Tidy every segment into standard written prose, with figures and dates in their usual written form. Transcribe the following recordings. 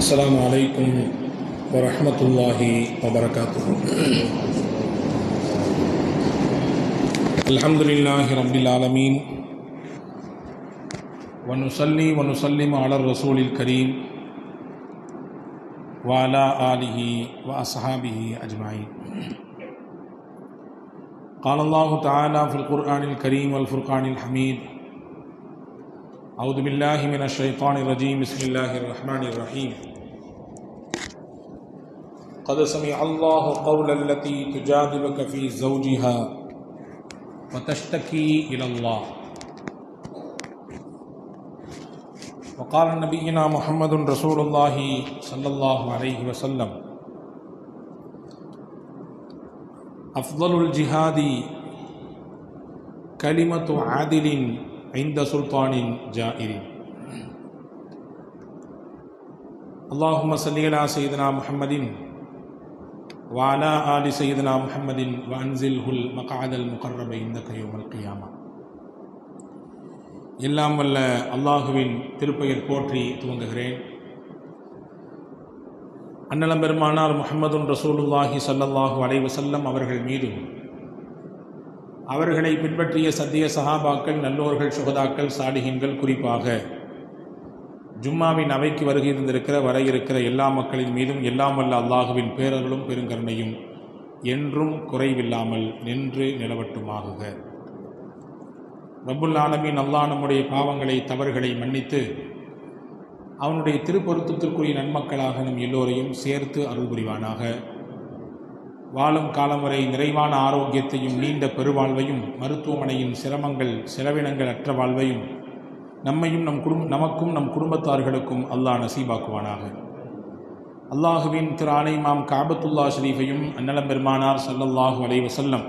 السلام عليكم ورحمة الله وبركاته. الحمد لله رب العالمين، ونصلي ونسلم على الرسول الكريم وعلى آله وأصحابه أجمعين. قال الله تعالى في القرآن الكريم والفرقان الحميد: أعوذ بالله من الشيطان الرجيم، بسم الله الرحمن الرحيم. قد سمع الله قول التي تجادلك في زوجها وتشتكي إلى الله. وقال نبينا محمد رسول الله صلى الله عليه وسلم: أفضل الجهاد كلمة عادل عند سلطان جائر. اللهم صل على سيدنا محمد وعلى آل سيدنا محمد وأنزله المقعد المقرب عندك يوم القيامة. எல்லாம் வல்ல அல்லாஹுவின் திருப்பெயர் போற்றி துவங்குகிறேன். அன்னலம் பெருமானார் முஹம்மதுன் ரசூலுல்லாஹி ஸல்லல்லாஹு அலைஹி வஸல்லம் அவர்கள் மீதும், அவர்களை பின்பற்றிய சத்திய சஹாபாக்கள், நல்லோர்கள், சுகதாக்கள், சாலிஹீன்கள், குறிப்பாக ஜும்மாவின் அவைக்கு வருகை இருந்திருக்கிற வர இருக்கிற எல்லா மக்களின் மீதும் எல்லாம் வல்ல அல்லாஹுவின் பேரருளும் பெருங்கருணையும் என்றும் குறைவில்லாமல் நின்று நிலவட்டுமாகுக. ரப்புல் ஆலமீன் அல்லாஹ் நம்முடைய பாவங்களை, தவறுகளை மன்னித்து அவனுடைய திருப்பொருத்தத்திற்குரிய நன்மக்களாக நம் எல்லோரையும் சேர்த்து அருள் புரிவானாக. வாழும் காலம் வரை நிறைவான ஆரோக்கியத்தையும் நீண்ட பெருவாழ்வையும், மருத்துவமனையின் சிரமங்கள் செலவினங்கள் அற்ற வாழ்வையும் நம்மையும் நமக்கும் நம் குடும்பத்தார்களுக்கும் அல்லாஹ் நசீபாக்குவானாக. அல்லாஹுவின் திரு ஆணைமாம் காபத்துல்லா ஷரீஃபையும், அன்னலம் பெருமானார் ஸல்லல்லாஹு அலைஹி வஸல்லம்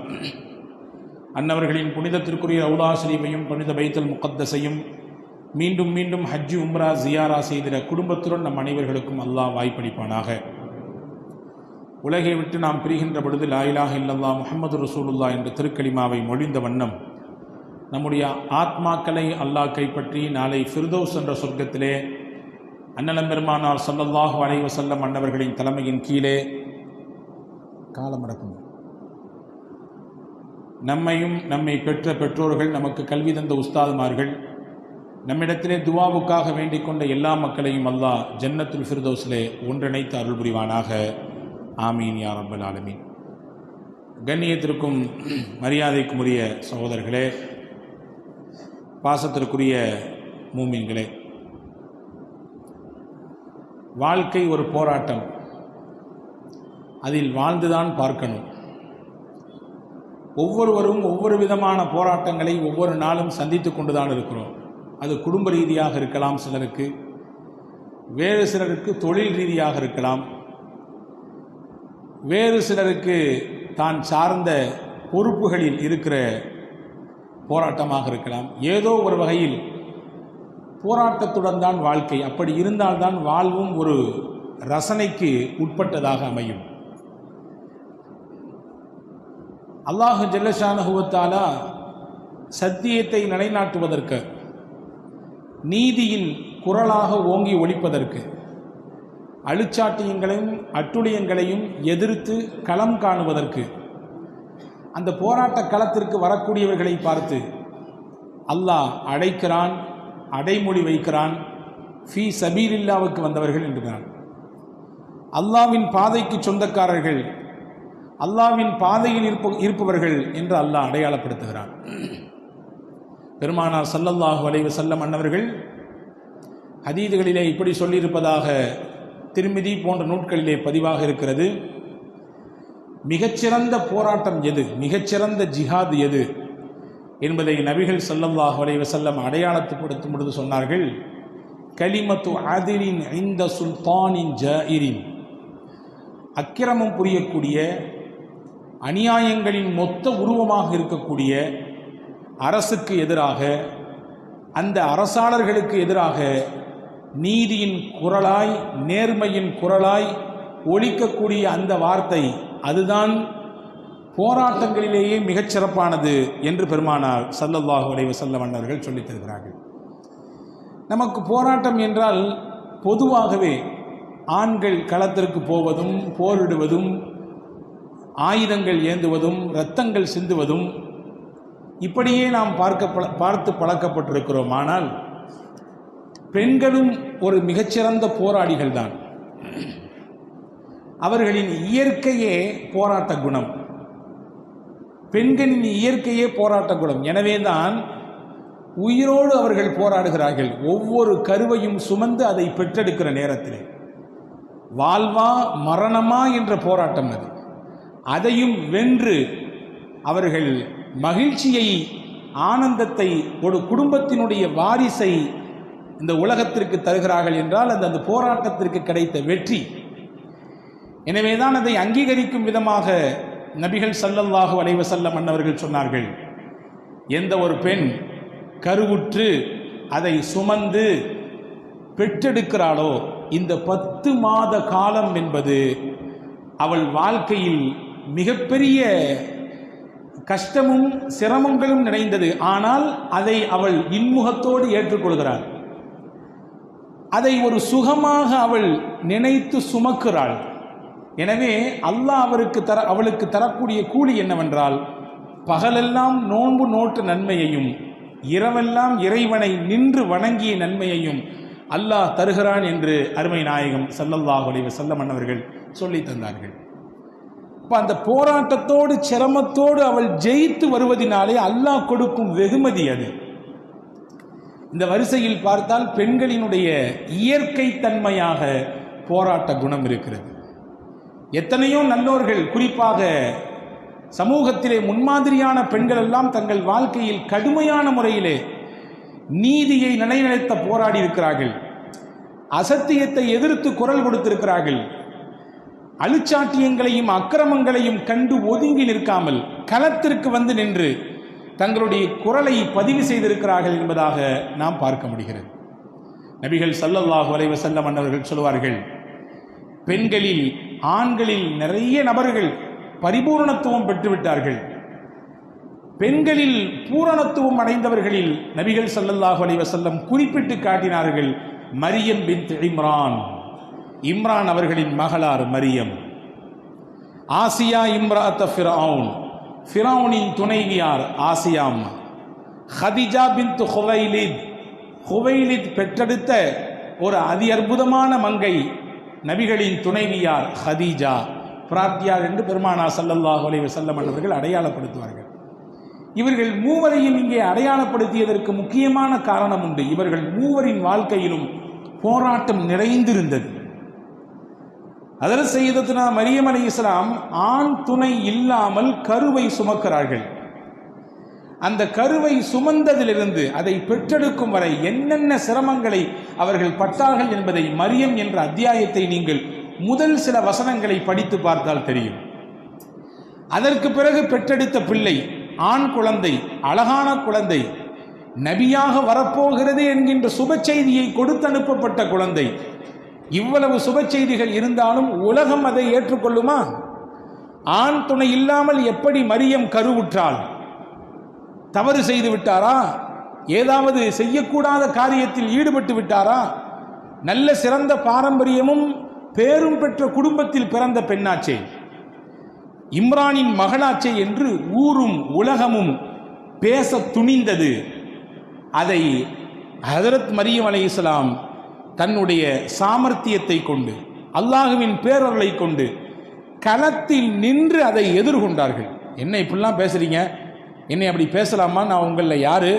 அன்னவர்களின் புனிதத்திற்குரிய ரவுலா ஷரீஃபையும், புனித பைத்துல் முகத்தஸையும் மீண்டும் மீண்டும் ஹஜ்ஜு உம்ரா ஜியாரா செய்திட குடும்பத்துடன் நம் அனைவர்களுக்கும் அல்லாஹ் வாய்ப்பளிப்பானாக. உலகை விட்டு நாம் பிரிகின்ற பொழுது லா இலாஹ இல்லல்லாஹ் முஹம்மது ரசூலுல்லாஹ் என்ற திருக்கலிமாவை மொழிந்த வண்ணம் நம்முடைய ஆத்மாக்களை அல்லாஹ் கைப்பற்றி நாளை ஃபிர்தௌஸ் என்ற சொர்க்கத்திலே அன்னலம் பெருமானார் ஸல்லல்லாஹு அலைஹி வஸல்லம் அன்னவர்களின் தலைமையின் கீழே காலமடக்கும் நம்மையும் நம்மை பெற்ற பெற்றோர்கள், நமக்கு கல்வி தந்த உஸ்தாதுமார்கள், நம்மிடத்திலே துவாவுக்காக வேண்டிக் கொண்ட எல்லா மக்களையும் அல்லாஹ் ஜன்னத்துல் ஃபிர்தௌஸிலே ஒன்றிணைத்து அருள் புரிவானாக. ஆமீன் யா ரப்பல் ஆலமீன். கண்ணியத்திற்கும் மரியாதைக்கும் உரிய சகோதரர்களே, பாசத்திற்குரிய மூமின்களே, வாழ்க்கை ஒரு போராட்டம். அதில் வாழ்ந்துதான் பார்க்கணும். ஒவ்வொருவரும் ஒவ்வொரு விதமான போராட்டங்களை ஒவ்வொரு நாளும் சந்தித்து கொண்டுதான் இருக்கிறோம். அது குடும்ப ரீதியாக இருக்கலாம், சிலருக்கு வேறு சிலருக்கு தொழில் ரீதியாக இருக்கலாம், வேறு சிலருக்கு தான் சார்ந்த பொறுப்புகளில் இருக்கிற போராட்டமாக இருக்கலாம். ஏதோ ஒரு வகையில் போராட்டத்துடன் தான் வாழ்க்கை. அப்படி இருந்தால்தான் வாழ்வும் ஒரு ரசனைக்கு உட்பட்டதாக அமையும். அல்லாஹு ஜல்லஷானஹு வ தஆலா சத்தியத்தை நிலைநாட்டுவதற்கு, நீதியின் குரலாக ஓங்கி ஒலிப்பதற்கு, அழுச்சாட்டியங்களையும் அட்டுழியங்களையும் எதிர்த்து களம் காணுவதற்கு, அந்த போராட்ட களத்திற்கு வரக்கூடியவர்களை பார்த்து அல்லாஹ் அழைக்கிறான், அடைமொழி வைக்கிறான். ஃபீ சபீலில்லாவுக்கு வந்தவர்கள் என்கிறான். அல்லாவின் பாதைக்கு சொந்தக்காரர்கள், அல்லாவின் பாதையில் இருப்பவர்கள் என்று அல்லாஹ் அடையாளப்படுத்துகிறான். பெருமானார் ஸல்லல்லாஹு அலைஹி வஸல்லம் அன்னவர்கள் ஹதீதுகளிலே இப்படி சொல்லியிருப்பதாக திர்மிதி போன்ற நூட்களிலே பதிவாக இருக்கிறது. மிகச்சிறந்த போராட்டம் எது, மிகச்சிறந்த ஜிஹாத் எது என்பதை நபிகள் ஸல்லல்லாஹு அலைஹி வஸல்லம் அடையாளப்படுத்தும் பொழுது சொன்னார்கள்: கலிமத்து ஆதிலின் இன்த சுல்தானின் ஜாயிரின். அக்கிரமம் புரியக்கூடிய, அநியாயங்களின் மொத்த உருவமாக இருக்கக்கூடிய அரசுக்கு எதிராக, அந்த அரசாளர்களுக்கு எதிராக நீதியின் குரலாய், நேர்மையின் குரலாய் ஒலிக்கக்கூடிய அந்த வார்த்தை, அதுதான் போராட்டங்களிலேயே மிகச் சிறப்பானது என்று பெருமானார் ஸல்லல்லாஹு அலைஹி வஸல்லம் அவர்கள் சொல்லித் தருகிறார்கள். நமக்கு போராட்டம் என்றால் பொதுவாகவே ஆண்கள் களத்திற்கு போவதும் போரிடுவதும் ஆயுதங்கள் ஏந்துவதும் இரத்தங்கள் சிந்துவதும் இப்படியே நாம் பார்த்து பழக்கப்பட்டிருக்கிறோம். ஆனால் பெண்களும் ஒரு மிகச்சிறந்த போராளிகள் தான். அவர்களின் இயற்கையே போராட்ட குணம், பெண்களின் இயற்கையே போராட்ட குணம். எனவேதான் உயிரோடு அவர்கள் போராடுகிறார்கள். ஒவ்வொரு கருவையும் சுமந்து அதை பெற்றெடுக்கிற நேரத்தில் வாழ்வா மரணமா என்ற போராட்டம் அது. அதையும் வென்று அவர்கள் மகிழ்ச்சியை, ஆனந்தத்தை, ஒரு குடும்பத்தினுடைய வாரிசை இந்த உலகத்திற்கு தருகிறார்கள் என்றால் அது அந்த போராட்டத்திற்கு கிடைத்த வெற்றி. எனவேதான் அதை அங்கீகரிக்கும் விதமாக நபிகள் ஸல்லல்லாஹு அலைஹி வஸல்லம் அன்னவர்கள் சொன்னார்கள், எந்த ஒரு பெண் கருவுற்று அதை சுமந்து பெற்றெடுக்கிறாளோ இந்த 10 மாத காலம் என்பது அவள் வாழ்க்கையில் மிகப்பெரிய கஷ்டமும் சிரமங்களும் நிறைந்தது. ஆனால் அதை அவள் இன்முகத்தோடு ஏற்றுக்கொள்கிறாள். அதை ஒரு சுகமாக அவள் நினைத்து சுமக்கிறாள். எனவே அல்லாஹ் அவளுக்கு தரக்கூடிய கூலி என்னவென்றால், பகலெல்லாம் நோன்பு நோட்டு நன்மையையும் இரவெல்லாம் இறைவனை நின்று வணங்கிய நன்மையையும் அல்லாஹ் தருகிறான் என்று அருமை நாயகம் ஸல்லல்லாஹு அலைஹி வஸல்லம் அவர்கள் சொல்லி தந்தார்கள். இப்போ அந்த போராட்டத்தோடு சிரமத்தோடு அவள் ஜெயித்து வருவதினாலே அல்லாஹ் கொடுக்கும் வெகுமதி அது. இந்த வரிசையில் பார்த்தால் பெண்களினுடைய இயற்கை தன்மையாக போராட்ட குணம் இருக்கிறது. எத்தனையோ நல்லோர்கள், குறிப்பாக சமூகத்திலே முன்மாதிரியான பெண்கள் எல்லாம் தங்கள் வாழ்க்கையில் கடுமையான முறையிலே நீதியை நிலைநிறுத்த போராடி இருக்கிறார்கள். அசத்தியத்தை எதிர்த்து குரல் கொடுத்திருக்கிறார்கள். அழுச்சாட்டியங்களையும் அக்கிரமங்களையும் கண்டு ஒதுங்கி நிற்காமல் களத்திற்கு வந்து நின்று தங்களுடைய குரலை பதிவு செய்திருக்கிறார்கள் என்பதாக நாம் பார்க்க முடிகிறது. நபிகள் ஸல்லல்லாஹு அலைஹி வஸல்லம் அன்னவர்கள் சொல்வார்கள், பெண்களில் ஆண்களில் நிறைய நபர்கள் பரிபூரணத்துவம் பெற்றுவிட்டார்கள். பெண்களில் பூரணத்துவம் அடைந்தவர்களில் நபிகள் ஸல்லல்லாஹு அலைஹி வஸல்லம் குறிப்பிட்டு காட்டினார்கள் மரியம் பின்த் இம்ரான். இம்ரான் அவர்களின் மகளார் மரியம். ஆசியா இம்ராஅத் ஃபிரௌன், ஃபிரௌனின் துணைவியார் ஆசியாம். ஹதிஜா பின்த் ஹுவைலித், ஹுவைலித் பெற்றெடுத்த ஒரு அதி அற்புதமான மங்கை நபிகளின் துணைவியார் ஹதீஜா, பிராப்தியார் என்று பெருமானார் ஸல்லல்லாஹு அலைஹி வஸல்லம் அவர்கள் அடையாளப்படுத்துவார்கள். இவர்கள் மூவரையும் இங்கே அடையாளப்படுத்தியதற்கு முக்கியமான காரணம் உண்டு. இவர்கள் மூவரின் வாழ்க்கையிலும் போராட்டம் நிறைந்திருந்தது. ஹஜ்ரத் சய்யிதத்துனா மரியம் அலைஹிஸ்ஸலாம் ஆண் துணை இல்லாமல் கருவை சுமக்கிறார்கள். அந்த கருவை சுமந்ததிலிருந்து அதை பெற்றெடுக்கும் வரை என்னென்ன சிரமங்களை அவர்கள் பட்டார்கள் என்பதை மரியம் என்ற அத்தியாயத்தை நீங்கள் முதல் சில வசனங்களை படித்து பார்த்தால் தெரியும். அதற்கு பிறகு பெற்றெடுத்த பிள்ளை ஆண் குழந்தை, அழகான குழந்தை, நபியாக வரப்போகிறது என்கின்ற சுப செய்தியை கொடுத்து அனுப்பப்பட்ட குழந்தை. இவ்வளவு சுப செய்திகள் இருந்தாலும் உலகம் அதை ஏற்றுக்கொள்ளுமா? ஆண் துணை இல்லாமல் எப்படி மரியம் கருவுற்றாள்? தவறு செய்து விட்டாரா? ஏதாவது செய்யக்கூடாத காரியத்தில் ஈடுபட்டு விட்டாரா? நல்ல சிறந்த பாரம்பரியமும் பேரும் பெற்ற குடும்பத்தில் பிறந்த பெண்ணாச்சே, இம்ரானின் மகளாச்சே என்று ஊரும் உலகமும் பேச துணிந்தது. அதை ஹஜ்ரத் மரியம் அலைஹிஸ்ஸலாம் தன்னுடைய சாமர்த்தியத்தை கொண்டு, அல்லாஹுவின் பேரருளை கொண்டு களத்தில் நின்று அதை எதிர்கொண்டார்கள். என்ன இப்படிலாம் பேசுறீங்க? என்னை அப்படி பேசலாமா? நான் உங்களில் யாரு?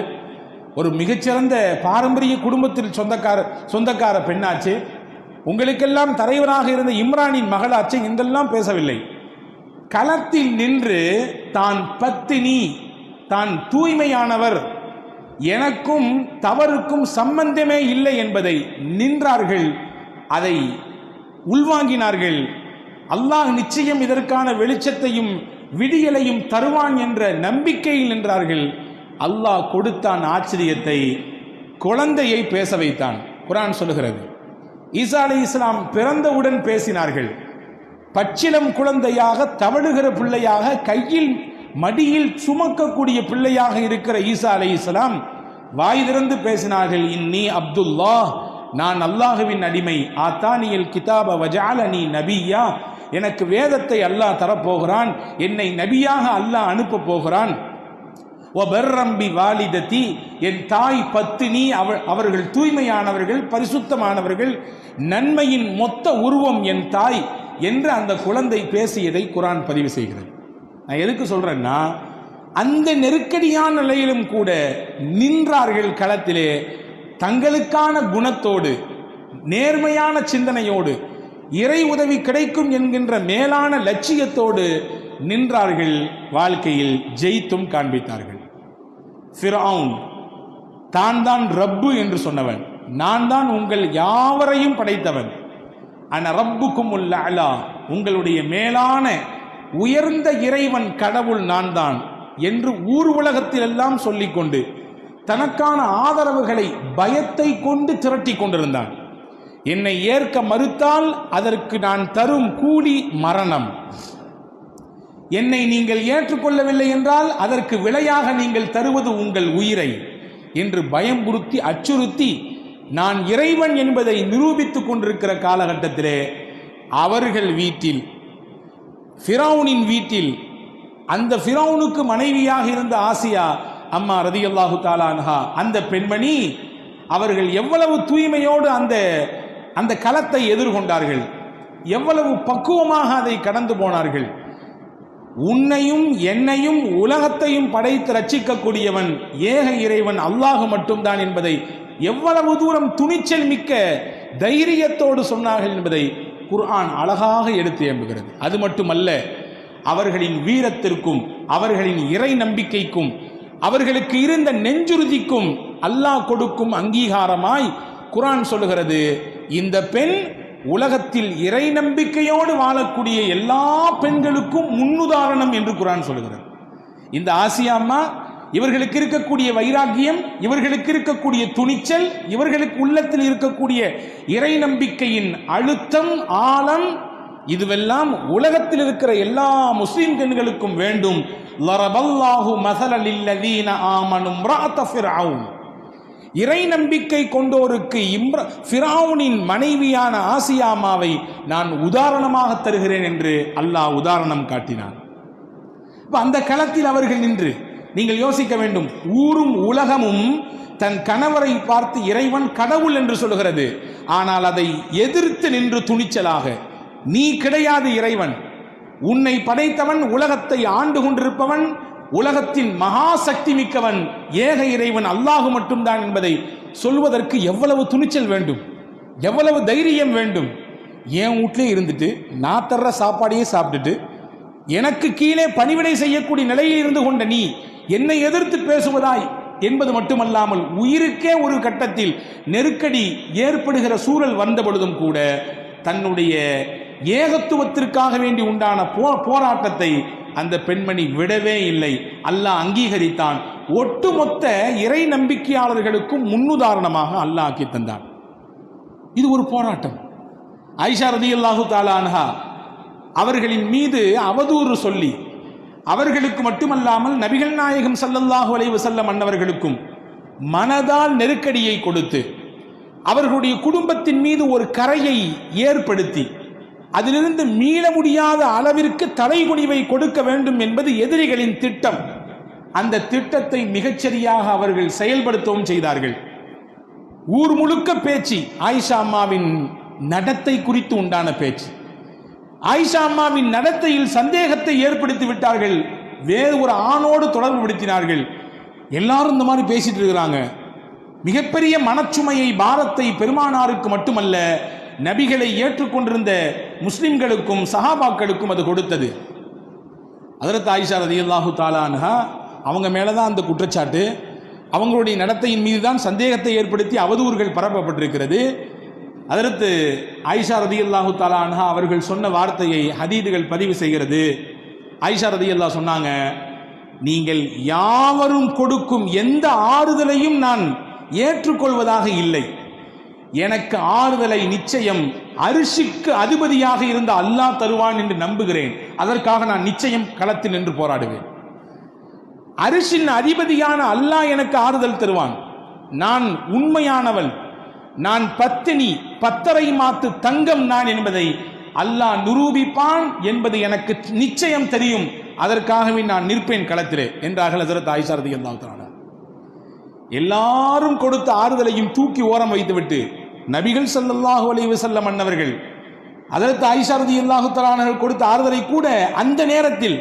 ஒரு மிகச்சிறந்த பாரம்பரிய குடும்பத்தில் சொந்தக்கார பெண்ணாச்சு, உங்களுக்கெல்லாம் தலைவராக இருந்த இம்ரானின் மகளாச்சு, என்றெல்லாம் பேசவில்லை. களத்தில் நின்று தான் பத்தினி, தான் தூய்மையானவர், எனக்கும் தவறுக்கும் சம்பந்தமே இல்லை என்பதை நின்றார்கள். அதை உள்வாங்கினார்கள். அல்லாஹ் நிச்சயம் இதற்கான வெளிச்சத்தையும் விடியலையும் தருவான் என்ற நம்பிக்கையில் நின்றார்கள். அல்லாஹ் கொடுத்தான் ஆச்சரியத்தை, குழந்தையை பேச வைத்தான். குர்ஆன் சொல்லுகிறது, ஈசா அலைஹிஸ்ஸலாம் பிறந்தவுடன் பேசினார்கள். பச்சிலம் குழந்தையாக, தவழுகிற பிள்ளையாக, கையில் மடியில் சுமக்கக்கூடிய பிள்ளையாக இருக்கிற ஈசா அலைஹிஸ்ஸலாம் வாய் திறந்து பேசினார்கள். இன்னி அப்துல்லாஹ், நான் அல்லாஹுவின் அடிமை, ஆத்தானியல் கிதாப வஜஅலனி நபியா, எனக்கு வேதத்தை அல்லாஹ் தரப்போகிறான், என்னை நபியாக அல்லாஹ் அனுப்ப போகிறான். வபர்ரம்பி வாலிததி, என் தாய் பத்தினி, அவர்கள் தூய்மையானவர்கள், பரிசுத்தமானவர்கள், நன்மையின் மொத்த உருவம் என் தாய் என்று அந்த குழந்தை பேசியதை குர்ஆன் பதிவு செய்கிறது. நான் எதுக்கு சொல்றேன்னா, அந்த நெருக்கடியான நிலையிலும் கூட நின்றார்கள் களத்திலே, தங்களுக்கான குணத்தோடு, நேர்மையான சிந்தனையோடு, இறை உதவி கிடைக்கும் என்கின்ற மேலான லட்சியத்தோடு நின்றார்கள். வாழ்க்கையில் ஜெயித்தும் காண்பித்தார்கள். ஃபிரௌன் தான் ரப்பு என்று சொன்னவன், நான் தான் உங்கள் யாவரையும் படைத்தவன், அன ரப்புக்குமுல் அலா, உங்களுடைய மேலான உயர்ந்த இறைவன் கடவுள் நான் தான் என்று ஊர் உலகத்தில் எல்லாம் சொல்லிக்கொண்டு தனக்கான ஆதரவுகளை பயத்தை கொண்டு திரட்டி கொண்டிருந்தான். என்னை ஏற்க மறுத்தால் அதற்கு நான் தரும் கூலி மரணம், என்னை நீங்கள் ஏற்றுக்கொள்ளவில்லை என்றால் அதற்கு விலையாக நீங்கள் தருவது உங்கள் உயிரை என்று பயம்புறுத்தி அச்சுறுத்தி நான் இறைவன் என்பதை நிரூபித்துக் கொண்டிருக்கிற காலகட்டத்திலே அவர்கள் வீட்டில், ஃபிரௌனின் வீட்டில், அந்த ஃபிரௌனுக்கு மனைவியாக இருந்த ஆசியா அம்மா ரதியல்லாஹு தஆலா அன்ஹா, அந்த பெண்மணி, அவர்கள் எவ்வளவு தூய்மையோடு அந்த களத்தை எதிர்கொண்டார்கள், எவ்வளவு பக்குவமாக அதை கடந்து போனார்கள். உன்னையும் என்னையும் உலகத்தையும் படைத்து ரட்சிக்கக்கூடியவன் ஏக இறைவன் அல்லாஹ் மட்டும்தான் என்பதை எவ்வளவு தூரம் துணிச்சல் மிக்க தைரியத்தோடு சொன்னார்கள் என்பதை குர்ஆன் அழகாக எடுத்து எம்புகிறது. அது மட்டுமல்ல, அவர்களின் வீரத்திற்கும் அவர்களின் இறை நம்பிக்கைக்கும் அவர்களுக்கு இருந்த நெஞ்சுறுதிக்கும் அல்லாஹ் கொடுக்கும் அங்கீகாரமாய் குர்ஆன் சொல்லுகிறது, இந்த பெண் உலகத்தில் இறை நம்பிக்கையோடு வாழக்கூடிய எல்லா பெண்களுக்கும் முன்னுதாரணம் என்று குர்ஆன் சொல்லுகிறது. இந்த ஆசியா அம்மா, இவர்களுக்கு இருக்கக்கூடிய வைராக்கியம், இவர்களுக்கு இருக்கக்கூடிய துணிச்சல், இவர்களுக்கு உள்ளத்தில் இருக்கக்கூடிய இறை நம்பிக்கையின் அழுத்தம், ஆழம், இதுவெல்லாம் உலகத்தில் இருக்கிற எல்லா முஸ்லிம் பெண்களுக்கும் வேண்டும். லரபல்லாஹு மஸலல் லில்லதீன ஆமனு இம்ரஅத ஃபிர்அவுன், இறை நம்பிக்கை கொண்டோருக்கு ஃபிரௌனின் மனைவியான ஆசியாமாவை நான் உதாரணமாக தருகிறேன் என்று அல்லாஹ் உதாரணம் காட்டினான். அந்த களத்தில் அவர்கள் நின்று, நீங்கள் யோசிக்க வேண்டும், ஊரும் உலகமும் தன் கணவரை பார்த்து இறைவன் கடவுள் என்று சொல்கிறது. ஆனால் அதை எதிர்த்து நின்று துணிச்சலாக, நீ கிடையாது இறைவன், உன்னை படைத்தவன், உலகத்தை ஆண்டு கொண்டிருப்பவன், உலகத்தின் மகா சக்தி மிக்கவன் ஏக இறைவன் அல்லாஹ் மட்டும்தான் என்பதை சொல்வதற்கு எவ்வளவு துணிச்சல் வேண்டும், எவ்வளவு தைரியம் வேண்டும். என் வீட்டிலே இருந்துட்டு நான் தர்ற சாப்பாடையே சாப்பிட்டுட்டு எனக்கு கீழே பணிவிடை செய்யக்கூடிய நிலையில் இருந்து கொண்ட நீ என்னை எதிர்த்து பேசுவதாய் என்பது மட்டுமல்லாமல், உயிருக்கே ஒரு கட்டத்தில் நெருக்கடி ஏற்படுகிற சூழல் வந்த பொழுதும் கூட தன்னுடைய ஏகத்துவத்திற்காக வேண்டி உண்டான போராட்டத்தை அந்த பெண்மணி விடவே இல்லை. அல்லாஹ் அங்கீகரித்தான். ஒட்டுமொத்த இறை நம்பிக்கையாளர்களுக்கும் முன்னுதாரணமாக அல்லாஹ் ஆக்கி தந்தான். இது ஒரு போராட்டம். ஆயிஷா ரலியல்லாஹு தஆலா அன்ஹா அவர்களின் மீது அவதூறு சொல்லி, அவர்களுக்கு மட்டுமல்லாமல் நபிகள் நாயகம் ஸல்லல்லாஹு அலைஹி வஸல்லம் அன்னவர்களுக்கும் மனதால் நெருக்கடியை கொடுத்து, அவர்களுடைய குடும்பத்தின் மீது ஒரு கரையை ஏற்படுத்தி, அதிலிருந்து மீள முடியாத அளவிற்கு தலைகுனிவை கொடுக்க வேண்டும் என்பது எதிரிகளின் திட்டம். அந்த திட்டத்தை மிகச்சரியாக அவர்கள் செயல்படுத்தவும் செய்தார்கள். ஊர் முழுக்க பேச்சு ஆயிஷா அம்மாவின் நடத்தை குறித்து உண்டான பேச்சு. ஆயிஷா அம்மாவின் நடத்தையில் சந்தேகத்தை ஏற்படுத்தி விட்டார்கள். வேறு ஒரு ஆணோடு தொடர்பு படுத்தினார்கள். எல்லாரும் இந்த மாதிரி பேசிட்டு இருக்கிறாங்க. மிகப்பெரிய மனச்சுமையை, பாரத்தை பெருமானாருக்கு மட்டுமல்ல, நபிகளை ஏற்றுக்கொண்டிருந்த முஸ்லிம்களுக்கும் சஹாபாக்களுக்கும் அது கொடுத்தது. ஹஜ்ரத் ஆயிஷா ரலியல்லாஹு தஆலா அன்ஹா அவங்க மேலதான் அந்த குற்றச்சாட்டு, அவங்களுடைய நடத்தையின் மீது தான் சந்தேகத்தை ஏற்படுத்தி அவதூறுகள் பரப்பப்பட்டிருக்கிறது. ஹஜ்ரத் ஆயிஷா ரலியல்லாஹு தஆலா அன்ஹா அவர்கள் சொன்ன வார்த்தையை ஹதீதுகள் பதிவு செய்கிறது. ஆயிஷா ரலியல்லாஹு சொன்னாங்க, நீங்கள் யாவரும் கொடுக்கும் எந்த ஆறுதலையும் நான் ஏற்றுக்கொள்வதாக இல்லை. எனக்கு ஆறுதலை நிச்சயம் அரிசிக்கு அதிபதியாக இருந்த அல்லாஹ் தருவான் என்று நம்புகிறேன். அதற்காக நான் நிச்சயம் களத்தில் நின்று போராடுவேன். அரிசின் அதிபதியான அல்லாஹ் எனக்கு ஆறுதல் தருவான். நான் உண்மையானவள், நான் பத்தினி, 10.5 மாத்து தங்கம் நான் என்பதை அல்லாஹ் நிரூபிப்பான் என்பது எனக்கு நிச்சயம் தெரியும். அதற்காகவே நான் நிற்பேன் களத்திலே என்றார்கள் ஹஜ்ரத் ஆயிஷா ரலியல்லாஹு தஆலா. எல்லாரும் கொடுத்த ஆறுதலையும் தூக்கி ஓரம் வைத்துவிட்டு நபிகள் ஸல்லல்லாஹு அலைஹி வஸல்லம் அன்னவர்கள் ஹஜ்ரத் ஆயிஷா ரலியல்லாஹு தஆலா கொடுத்த ஆறுதலை கூட அந்த நேரத்தில்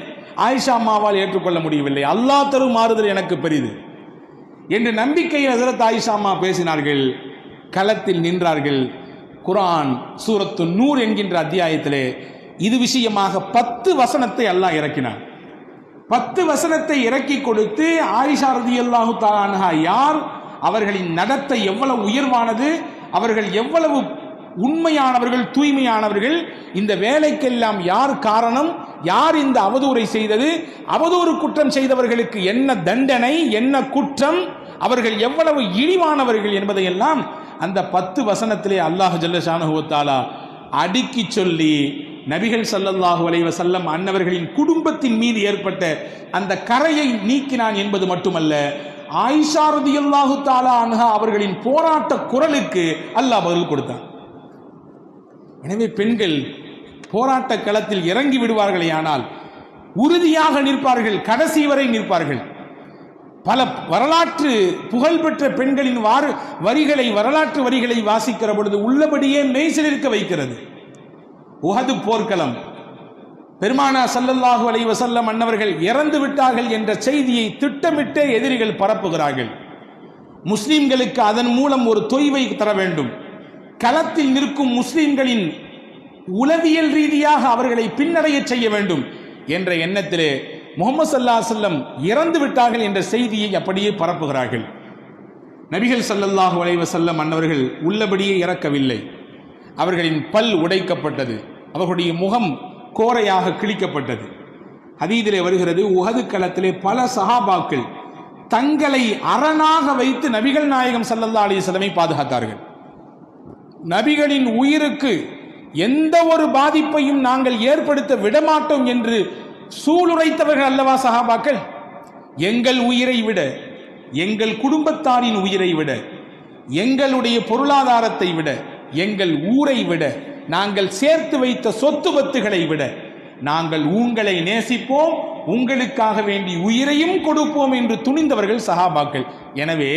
ஆயிஷா அம்மாவால் ஏற்றுக்கொள்ள முடியவில்லை. அல்லாஹ் தரும் ஆறுதல் எனக்கு பெரிது என்று நம்பிக்கையில் ஹஜ்ரத் ஆயிஷா அம்மா பேசினார்கள். களத்தில் நின்றார்கள். குர்ஆன் சூரத்து நூர் என்கின்ற அத்தியாயத்திலே இது விஷயமாக 10 வசனத்தை அல்லாஹ் இறக்கினார். 10 வசனத்தை இறக்கி கொடுத்து ஆயிஷா ரலியல்லாஹு தஆலா அன்ஹா யார், அவர்களின் நடத்தை எவ்வளவு உயர்வானது, அவர்கள் எவ்வளவு உண்மையானவர்கள், தூய்மையானவர்கள், இந்த வேலைக்கெல்லாம் யார் காரணம், யார் இந்த அவதூறை செய்தது, அவதூறு குற்றம் செய்தவர்களுக்கு என்ன தண்டனை, என்ன குற்றம், அவர்கள் எவ்வளவு இழிவானவர்கள் என்பதையெல்லாம் அந்த 10 வசனத்திலே அல்லாஹ் ஜல்ல ஷானஹு வ தஆலா அடுக்கி சொல்லி நபிகள் ஸல்லல்லாஹு அலைஹி வஸல்லம் அன்னவர்களின் குடும்பத்தின் மீது ஏற்பட்ட அந்த கரையை நீக்கினான் என்பது மட்டுமல்ல, ஆயிஷா ரலியல்லாஹு தஆலா அன்ஹா அவர்களின் போராட்ட குரலுக்கு அல்லாஹ் பதில் கொடுத்தான். எனவே பெண்கள் போராட்ட களத்தில் இறங்கி விடுவார்களேயானால் உறுதியாக நிற்பார்கள், கடைசி வரை நிற்பார்கள். பல வரலாற்று புகழ்பெற்ற பெண்களின் வரிகளை, வரலாற்று வரிகளை வாசிக்கிற பொழுது உள்ளபடியே மெய்சிலிருக்க வைக்கிறது. உஹது போர்க்களம், பெருமானா ஸல்லல்லாஹு அலைஹி வஸல்லம் அன்னவர்கள் இறந்து விட்டார்கள் என்ற செய்தியை திட்டமிட்டே எதிரிகள் பரப்புகிறார்கள். முஸ்லிம்களுக்கு அதன் மூலம் ஒரு தொய்வை தர வேண்டும், களத்தில் நிற்கும் முஸ்லிம்களின் உளவியல் ரீதியாக அவர்களை பின்னடைய செய்ய வேண்டும் என்ற எண்ணத்திலே முஹம்மது ஸல்லல்லாஹு அலைஹி வஸல்லம் இறந்து விட்டார்கள் என்ற செய்தியை அப்படியே பரப்புகிறார்கள். நபிகள் ஸல்லல்லாஹு அலைஹி வஸல்லம் அன்னவர்கள் உள்ளபடியே இறக்கவில்லை. அவர்களின் பல் உடைக்கப்பட்டது, அவர்களுடைய முகம் கோரையாக கிழிக்கப்பட்டது. ஹதீஸிலே வருகிறது, உஹது களத்திலே பல சஹாபாக்கள் தங்களை அரணாக வைத்து நபிகள் நாயகம் ஸல்லல்லாஹு அலைஹி வஸல்லமை பாதுகாத்தார்கள். நபிகளின் உயிருக்கு எந்த ஒரு பாதிப்பையும் நாங்கள் ஏற்படுத்த விடமாட்டோம் என்று சூளுரைத்தவர்கள் அல்லவா சஹாபாக்கள். எங்கள் உயிரை விட, எங்கள் குடும்பத்தாரின் உயிரை விட, எங்களுடைய பொருளாதாரத்தை விட, எங்கள் ஊரை விட, நாங்கள் சேர்த்து வைத்த சொத்து பத்துகளை விட நாங்கள் உங்களை நேசிப்போம், உங்களுக்காக வேண்டி உயிரையும் கொடுப்போம் என்று துணிந்தவர்கள் சஹாபாக்கள். எனவே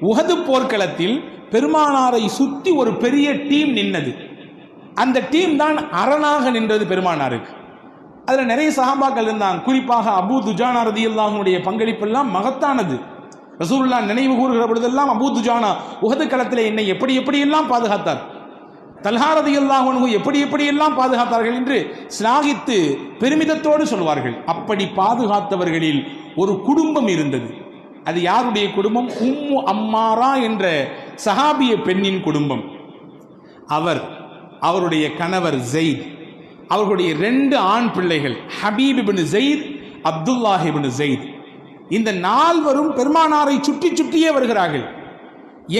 உஹது போர்க்களத்தில் பெருமானாரை சுற்றி ஒரு பெரிய டீம் நின்னது. அந்த டீம் தான் அரணாக நின்றது பெருமானாருக்கு. அதில் நிறைய சஹாபாக்கள் இருந்தாங்க. குறிப்பாக அபூ துஜானா ரலியல்லாஹு அன்ஹுடைய பங்களிப்பெல்லாம் மகத்தானது. ரசூலுல்லாஹ் நினைவு கூறுகிற பொழுதெல்லாம் அபூ துஜானா உஹது களத்திலே என்னை எப்படி எப்படியெல்லாம் பாதுகாத்தார், தல்ஹா ரலியல்லாஹு அன்ஹு எப்படி எப்படியெல்லாம் பாதுகாத்தார்கள் என்று சிலாகித்து பெருமிதத்தோடு சொல்வார்கள். அப்படி பாதுகாத்தவர்களில் ஒரு குடும்பம் இருந்தது. அது யாருடைய குடும்பம்? உம்மு அம்மாரா என்ற சஹாபிய பெண்ணின் குடும்பம். அவருடைய கணவர் ஜெயித், அவர்களுடைய 2 ஆண் பிள்ளைகள் Habib ibn Zaid, Abdullah ibn Zaid. இந்த 4வரும் பெருமானாரை சுற்றி சுற்றியே வருகிறார்கள்.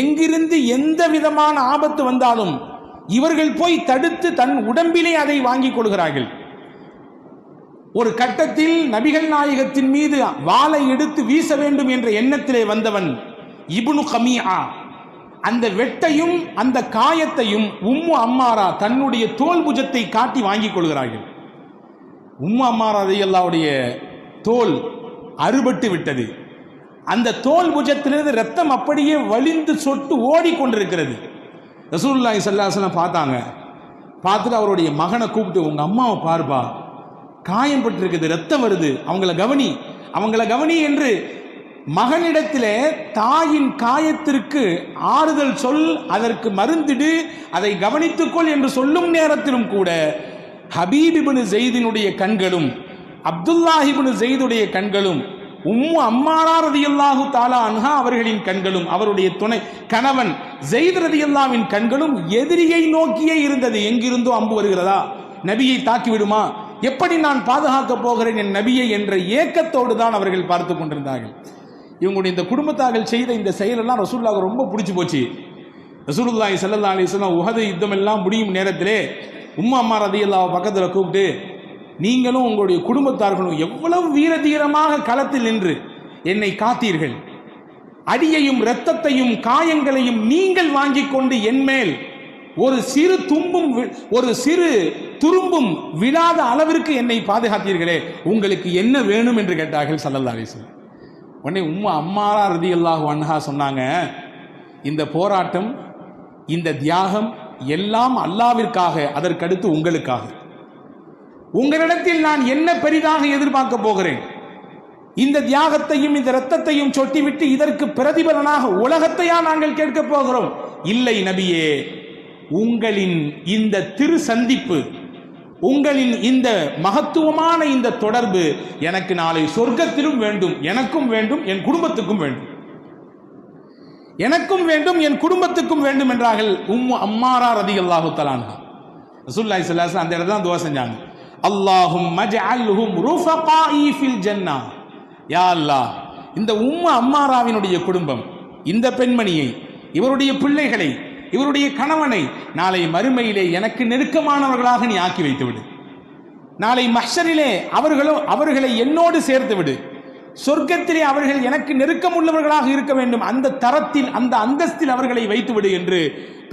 எங்கிருந்து எந்த விதமான ஆபத்து வந்தாலும் இவர்கள் போய் தடுத்து தன் உடம்பிலே அதை வாங்கிக் கொள்கிறார்கள். ஒரு கட்டத்தில் நபிகள் நாயகத்தின் மீது வாளை எடுத்து வீச வேண்டும் என்ற எண்ணத்திலே வந்தவன் இப்னு கமீஆ. அந்த வெட்டையும் அந்த காயத்தையும் உம்மு அம்மாரா தன்னுடைய தோல் புஜத்தை காட்டி வாங்கிக் கொள்கிறார்கள். உம்மு அம்மாரா ரலியல்லாஹுடைய தோல் அறுபட்டு விட்டது. அந்த தோல் புஜத்திலிருந்து ரத்தம் அப்படியே வழிந்து சொட்டு ஓடிக்கொண்டிருக்கிறது. ரசூலுல்லாஹி ஸல்லல்லாஹு அலைஹி வஸல்லம் பார்த்தாங்க. பார்த்துட்டு அவருடைய மகனை கூப்பிட்டு, உங்க அம்மாவை பார்ப்பா, காயம் பட்டிருக்குது, ரத்தம் வருது, அவங்கள கவனி என்று மகனிடத்திலே தாயின் காயத்திற்கு ஆறுதல் சொல், அதற்கு மருந்திடு, அதை கவனித்துக்கொள் என்று சொல்லும் நேரத்திலும் கூட ஹபீப் இப்னு ஜெயிதினுடைய கண்களும் அப்துல்லாஹ் இப்னு ஜெயிதுடைய கண்களும் உம்மு அம்மாரா ரலியல்லாஹு தஆலா அன்ஹா அவர்களின் கண்களும் அவருடைய துணை கணவன் ஜெயித் ரலியல்லாஹுவின் கண்களும் எதிரியை நோக்கியே இருந்தது. எங்கிருந்தோ அம்பு வருகிறதா, நபியை தாக்கிவிடுமா, எப்படி நான் பாதுகாக்க போகிறேன் என் நபியை என்ற ஏக்கத்தோடு தான் அவர்கள் பார்த்து கொண்டிருந்தார்கள். இவங்களுடைய இந்த குடும்பத்தார்கள் செய்த இந்த செயலெல்லாம் ரசூலுல்லாஹ்வுக்கு ரொம்ப பிடிச்சி போச்சு. ரசூலுல்லாஹி ஸல்லல்லாஹு அலைஹி வஸல்லம் உஹது யுத்தம் எல்லாம் முடியும் நேரத்திலே உம்மு அம்மாரா ரலியல்லாஹு பக்கத்தில் கூப்பிட்டு, நீங்களும் உங்களுடைய குடும்பத்தார்களும் எவ்வளவு வீர தீரமாக களத்தில் நின்று என்னை காத்தீர்கள், அடியையும் இரத்தத்தையும் காயங்களையும் நீங்கள் வாங்கிக் கொண்டு என்மேல் ஒரு சிறு துரும்பும் விழாத அளவிற்கு என்னை பாதுகாத்தீர்களே, உங்களுக்கு என்ன வேணும் என்று கேட்டார்கள் ஸல்லல்லாஹு அலைஹி வஸல்லம். உடனே உம்மு அம்மாரா ரலியல்லாஹு அன்ஹா சொன்னாங்க, இந்த போராட்டம், இந்த தியாகம் எல்லாம் அல்லாஹ்விற்காக, அதற்கடுத்து உங்களுக்காக. உங்களிடத்தில் நான் என்ன பெரிதாக எதிர்பார்க்க போகிறேன்? இந்த தியாகத்தையும் இந்த இரத்தத்தையும் சொட்டிவிட்டு இதற்கு பிரதிபலனாக உலகத்தையா நாங்கள் கேட்க போகிறோம்? இல்லை நபியே, உங்களின் இந்த திரு சந்திப்பு, உங்களின் இந்த மகத்துவமான இந்த தொடர்பு எனக்கு நாளை சொர்க்கத்திலும் வேண்டும், எனக்கும் வேண்டும், என் குடும்பத்துக்கும் வேண்டும், எனக்கும் வேண்டும், என் குடும்பத்துக்கும் வேண்டும் என்றார்கள் உம்மு அம்மாரா ரலியல்லாஹு தஆலா அன்ஹா. ரசூலுல்லாஹி ஸல்லல்லாஹு அலைஹி வஸல்லம் அந்த இடத்துல தான் துஆ செஞ்சாங்க, அல்லாஹும்ம ஜஅல்ஹும் ருஃபகாஇ ஃபில் ஜன்னah. யா அல்லாஹ், இந்த உம்மு அம்மாராவினுடைய குடும்பம், இந்த பெண்மணியை, இவருடைய பிள்ளைகளை, இவருடைய கணவனை நாளை மறுமையிலே எனக்கு நெருக்கமானவர்களாக நீ ஆக்கி வைத்து விடு. நாளை மஹ்ஷரிலே அவர்களை என்னோடு சேர்த்து விடு. சொர்க்கத்திலே அவர்கள் எனக்கு நெருக்கம் உள்ளவர்களாக இருக்க வேண்டும். அந்த தரத்தில், அந்த அந்தஸ்தில் அவர்களை வைத்து விடு என்று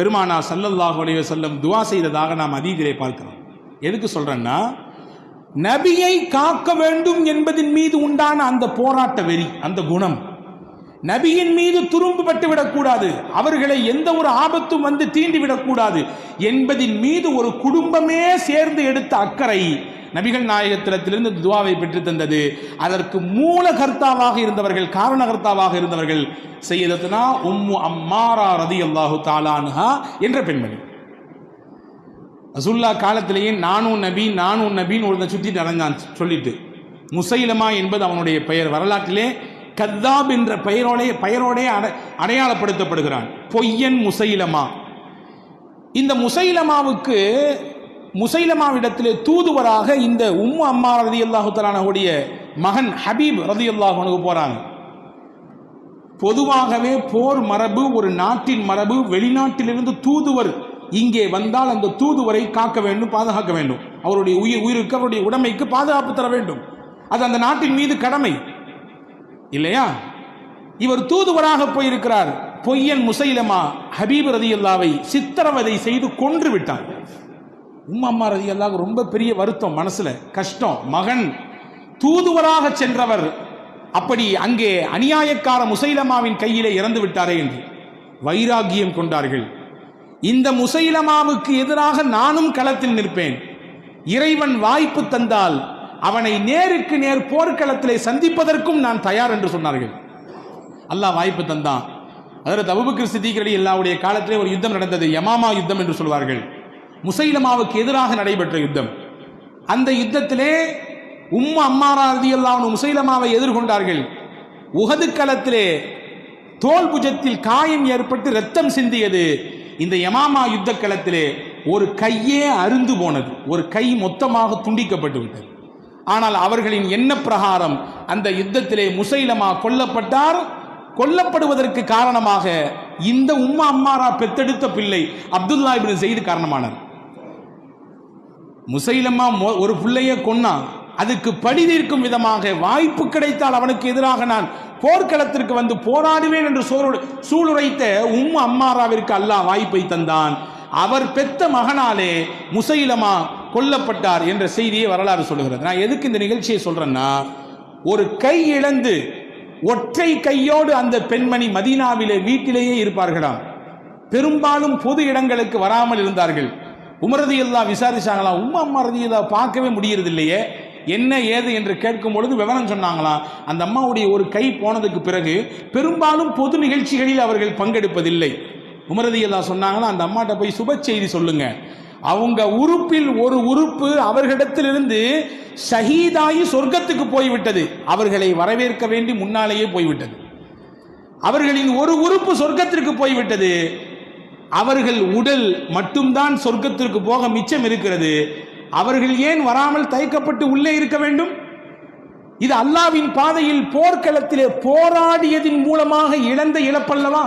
பெருமானார் ஸல்லல்லாஹு அலைஹி வஸல்லம் துஆ செய்ததாக நாம் ஹதீஸிலே பார்க்கிறோம். எதுக்கு சொல்றேன்னா, நபியை காக்க வேண்டும் என்பதின் மீது உண்டான அந்த போராட்ட வெறி, அந்த குணம், நபியின் மீது துரும்பு பட்டு விடக்கூடாது, அவர்களை எந்த ஒரு ஆபத்தும் வந்து தீண்டி விடக்கூடாது என்பதின் மீது ஒரு குடும்பமே சேர்ந்து எடுத்த அக்கறை நபிகள் நாயகத்திலிருந்து துஆவை பெற்று தந்தது. அதற்கு மூலகர்த்தாவாக இருந்தவர்கள், காரணகர்த்தாவாக இருந்தவர்கள் சையதத்துனா உம்மு அம்மாரா ரலியல்லாஹு தஆலா அன்ஹா என்ற பெண்மணி. ரசூலுல்லாஹ் காலத்திலேயே நானும் நபின்னு ஒருத்தன் சுற்றிட்டு அடைஞ்சான் சொல்லிட்டு, முசைலமா என்பது அவனுடைய பெயர். வரலாற்றிலே கத்தாப் என்ற பெயரோடே அடையாளப்படுத்தப்படுகிறான், பொய்யன் முசைலமா. இந்த முசைலமாவிடத்திலே தூதுவராக இந்த உம்மு அம்மாரா ரலியல்லாஹு தஆலா அன்ஹுடைய மகன் ஹபீப் ரலியல்லாஹு அன்ஹு போறாங்க. பொதுவாகவே போர் மரபு, ஒரு நாட்டின் மரபு, வெளிநாட்டிலிருந்து தூதுவர் இங்கே வந்தால் அந்த தூதுவரை காக்க வேண்டும், பாதுகாக்க வேண்டும், அவருடைய உயிருக்கு, அவருடைய உடைமைக்கு பாதுகாப்பு தர வேண்டும். அது அந்த நாட்டின் மீது கடமை இல்லையா? இவர் தூதுவராக போயிருக்கிறார். பொய்யன் முசைலமா ஹபீப் ரலியல்லாஹுவை சித்திரவதை செய்து கொன்று விட்டார். உம்மு அம்மா ரலியல்லாஹு ரொம்ப பெரிய வருத்தம், மனசுல கஷ்டம். மகன் தூதுவராக சென்றவர் அப்படி அங்கே அநியாயக்கார முசைலமாவின் கையிலே இறந்து விட்டாரே என்று வைராகியம் கொண்டார்கள். இந்த முசைலமாவுக்கு எதிராக நானும் களத்தில் நிற்பேன், இறைவன் வாய்ப்பு தந்தால் அவனை நேருக்கு நேர் போர்க்களத்திலே சந்திப்பதற்கும் நான் தயார் என்று சொன்னார்கள். அல்லாஹ் வாய்ப்பு தந்தான். ஹஜ்ரத் அபூபக்கர் சித்திக் ரலியல்லாஹுடைய காலத்திலே ஒரு யுத்தம் நடந்தது, யமாமா யுத்தம் என்று சொல்வார்கள். முசைலமாவுக்கு எதிராக நடைபெற்ற யுத்தம். அந்த யுத்தத்திலே உம்மு அம்மாரா ரலியல்லாஹு அன்ஹா முசைலமாவை எதிர்கொண்டார்கள். உஹது களத்திலே தோல் புஜத்தில் காயம் ஏற்பட்டு ரத்தம் சிந்தியது. இந்த யமாமா யுத்த களத்திலே ஒரு கையே அருந்து போனது, ஒரு கை மொத்தமாக துண்டிக்கப்பட்டு விட்டது. ஆனால் அவர்களின் எண்ண பிரகாரம் அந்த யுத்தத்திலே முசைலமா கொல்லப்பட்டார். கொல்லப்படுவதற்கு காரணமாக இந்த உம்மு அம்மாரா பெத்தெடுத்த பிள்ளை அப்துல்லா இப்னு ஸைத் காரணமானார். முசைலமா ஒரு பிள்ளையை கொன்னான், அதுக்கு பழி தீர்க்கும் விதமாக வாய்ப்பு கிடைத்தால் அவனுக்கு எதிராக நான் போர்க்களத்திற்கு வந்து போராடுவேன் என்று சூளுரைத்த உம்மு அம்மாராவிற்கு அல்லாஹ் வாய்ப்பை தந்தான். அவர் பெத்த மகனாலே முசைலமா கொல்லப்பட்டார் என்ற செய்தியை வரலாறு சொல்லுகிறது. நான் எதுக்கு இந்த நிகழ்ச்சியை சொல்றேன்னா, ஒரு கை இழந்து ஒற்றை கையோடு அந்த பெண்மணி மதீனாவிலே வீட்டிலேயே இருப்பார்களாம். பெரும்பாலும் பொது இடங்களுக்கு வராமல் இருந்தார்கள். உமர் ரலியல்லாஹு விசாரிச்சாங்களாம், உம்மு அம்மா ரலியல்லாஹு பார்க்கவே முடியறது இல்லையே, என்ன ஏது என்று கேட்கும் பொழுது விவரம் சொன்னாங்களாம். அந்த அம்மாவுடைய ஒரு கை போனதுக்கு பிறகு பெரும்பாலும் பொது நிகழ்ச்சிகளில் அவர்கள் பங்கெடுப்பதில்லை. உமர் ரலியல்லாஹு சொன்னாங்களா, அந்த அம்மாட்ட போய் சுப செய்தி சொல்லுங்க, அவங்க உறுப்பில் ஒரு உறுப்பு அவர்களிடத்திலிருந்து ஷஹீதாகி சொர்க்கத்துக்கு போய்விட்டது, அவர்களை வரவேற்க வேண்டி முன்னாலேயே போய்விட்டது. அவர்களின் ஒரு உறுப்பு சொர்க்கத்திற்கு போய்விட்டது, அவர்கள் உடல் மட்டும்தான் சொர்க்கத்திற்கு போக மிச்சம் இருக்கிறது. அவர்கள் ஏன் வராமல் தயக்கப்பட்டு உள்ளே இருக்க வேண்டும்? இது அல்லாஹ்வின் பாதையில் போர்க்களத்திலே போராடியதின் மூலமாக இழந்த இழப்பல்லவா?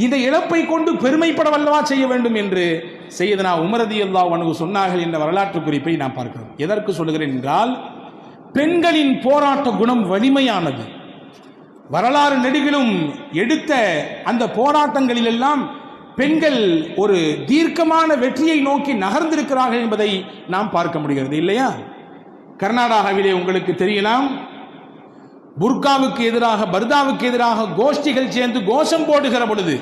இந்த இழப்பை கொண்டு பெருமைப்படவல்லவா செய்ய வேண்டும் என்று சையதுனா உமர் ரலியல்லாஹு அன்ஹு சொன்னார்கள் என்ற வரலாற்று குறிப்பை நாம் பார்க்கிறோம். எதற்கு சொல்லுகிறேன் என்றால், பெண்களின் போராட்ட குணம் வலிமையானது. வரலாறு நெடுகிலும் எடுத்த அந்த போராட்டங்களிலெல்லாம் பெண்கள் ஒரு தீர்க்கமான வெற்றியை நோக்கி நகர்ந்திருக்கிறார்கள் என்பதை நாம் பார்க்க முடிகிறது இல்லையா? கர்நாடகாவிலே உங்களுக்கு தெரியலாம், புர்காவுக்கு எதிராக, பர்தாவுக்கு எதிராக கோஷ்டிகள் சேர்ந்து கோஷம் போடுகிற பொழுது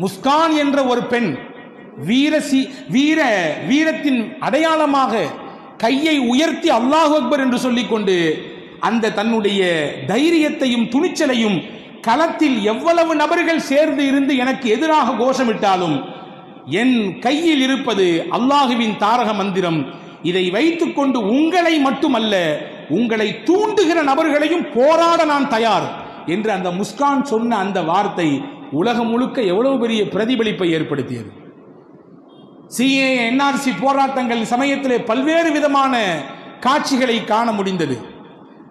முஸ்கான் என்ற ஒரு பெண் வீரத்தின் அடையாளமாக கையை உயர்த்தி அல்லாஹ் அக்பர் என்று சொல்லிக்கொண்டு அந்த தன்னுடைய தைரியத்தையும் துணிச்சலையும், களத்தில் எவ்வளவு நபர்கள் சேர்ந்து இருந்து எனக்கு எதிராக கோஷமிட்டாலும் என் கையில் இருப்பது அல்லாஹுவின் தாரக மந்திரம், இதை வைத்துக் கொண்டு உங்களை மட்டுமல்ல உங்களை தூண்டுகிற நபர்களையும் போராட நான் தயார் என்று அந்த முஸ்கான் சொன்ன அந்த வார்த்தை உலகம் முழுக்க எவ்வளவு பெரிய பிரதிபலிப்பை ஏற்படுத்தியது. சிஏ என்ஆர்சி போராட்டங்கள் சமயத்திலே பல்வேறு விதமான காட்சிகளை காண முடிந்தது.